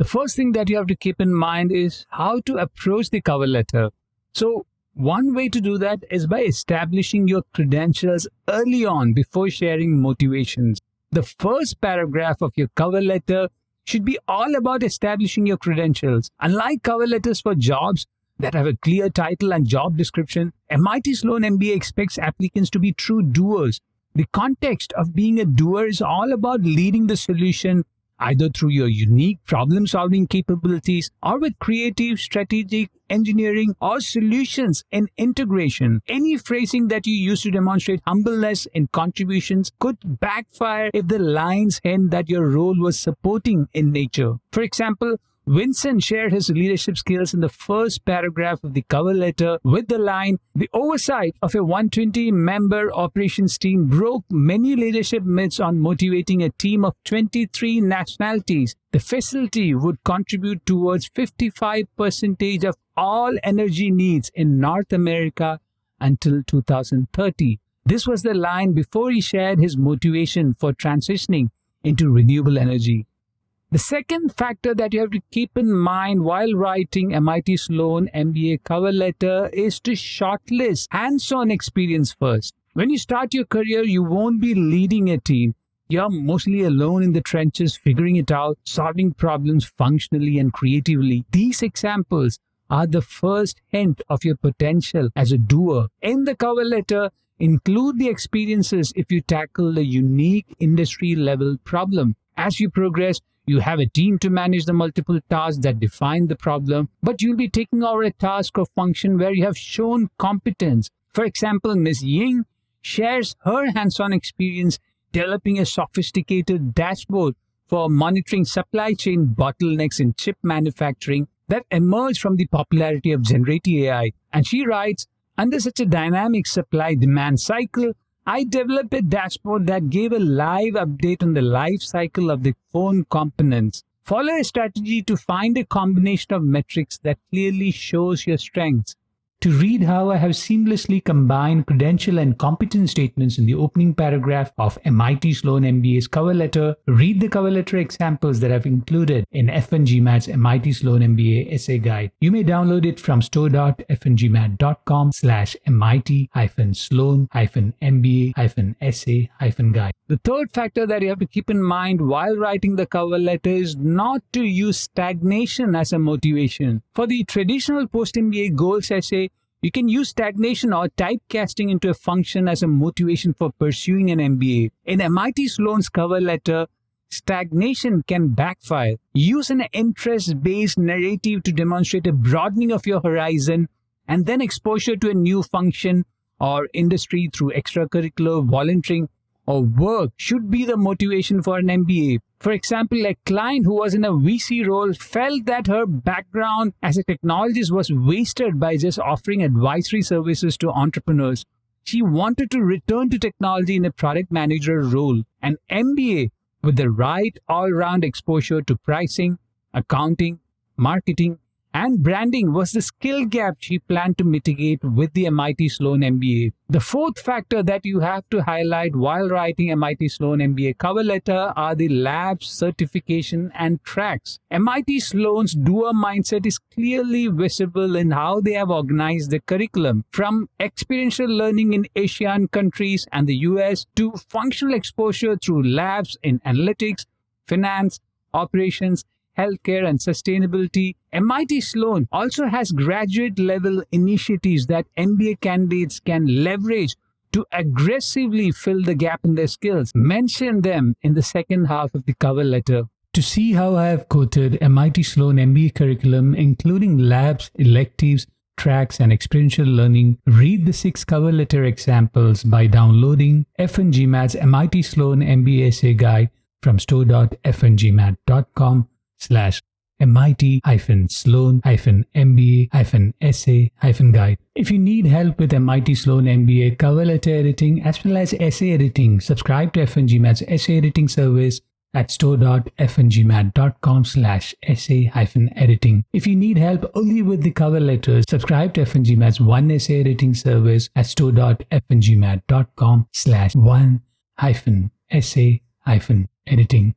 The first thing that you have to keep in mind is how to approach the cover letter. So one way to do that is by establishing your credentials early on before sharing motivations. The first paragraph of your cover letter should be all about establishing your credentials. Unlike cover letters for jobs that have a clear title and job description, MIT Sloan MBA expects applicants to be true doers. The context of being a doer is all about leading the solution either through your unique problem-solving capabilities or with creative, strategic, engineering, or solutions in integration. Any phrasing that you use to demonstrate humbleness in contributions could backfire if the lines hint that your role was supporting in nature. For example, Vincent shared his leadership skills in the first paragraph of the cover letter with the line, "The oversight of a 120-member operations team broke many leadership myths on motivating a team of 23 nationalities. The facility would contribute towards 55% of all energy needs in North America until 2030. This was the line before he shared his motivation for transitioning into renewable energy. The second factor that you have to keep in mind while writing MIT Sloan MBA cover letter is to shortlist hands-on experience first. When you start your career, you won't be leading a team. You're mostly alone in the trenches, figuring it out, solving problems functionally and creatively. These examples are the first hint of your potential as a doer. In the cover letter, include the experiences if you tackle a unique industry-level problem. As you progress, you have a team to manage the multiple tasks that define the problem, but you'll be taking over a task or function where you have shown competence. For example, Ms. Ying shares her hands-on experience developing a sophisticated dashboard for monitoring supply chain bottlenecks in chip manufacturing that emerged from the popularity of generative AI. And she writes, "Under such a dynamic supply-demand cycle, I developed a dashboard that gave a live update on the life cycle of the phone components. Follow a strategy to find a combination of metrics that clearly shows your strengths." To read how I have seamlessly combined credential and competence statements in the opening paragraph of MIT Sloan MBA's cover letter, read the cover letter examples that I've included in FNGMAT's MIT Sloan MBA essay guide. You may download it from store.fngmat.com/MIT-Sloan-MBA-essay-guide. The third factor that you have to keep in mind while writing the cover letter is not to use stagnation as a motivation. For the traditional post-MBA goals essay, you can use stagnation or typecasting into a function as a motivation for pursuing an MBA. In MIT Sloan's cover letter, stagnation can backfire. Use an interest-based narrative to demonstrate a broadening of your horizon and then exposure to a new function or industry through extracurricular, volunteering, or work should be the motivation for an MBA. For example, a client who was in a VC role felt that her background as a technologist was wasted by just offering advisory services to entrepreneurs. She wanted to return to technology in a product manager role. An MBA with the right all-round exposure to pricing, accounting, marketing, and branding was the skill gap she planned to mitigate with the MIT Sloan MBA. The fourth factor that you have to highlight while writing MIT Sloan MBA cover letter are the labs, certification, and tracks. MIT Sloan's doer mindset is clearly visible in how they have organized the curriculum, from experiential learning in Asian countries and the US to functional exposure through labs in analytics, finance, operations, healthcare, and sustainability. MIT Sloan also has graduate-level initiatives that MBA candidates can leverage to aggressively fill the gap in their skills. Mention them in the second half of the cover letter. To see how I have quoted MIT Sloan MBA curriculum, including labs, electives, tracks, and experiential learning, read the 6 cover letter examples by downloading FNGMAT's MIT Sloan MBA essay guide from store.fngmat.com/MIT-Sloan-MBA-essay-guide. If you need help with MIT Sloan MBA cover letter editing as well as essay editing, subscribe to FNGMAT's essay editing service at store.fngmat.com/essay-editing. If you need help only with the cover letters, subscribe to FNGMAT's one essay editing service at store.fngmat.com/one-essay-editing.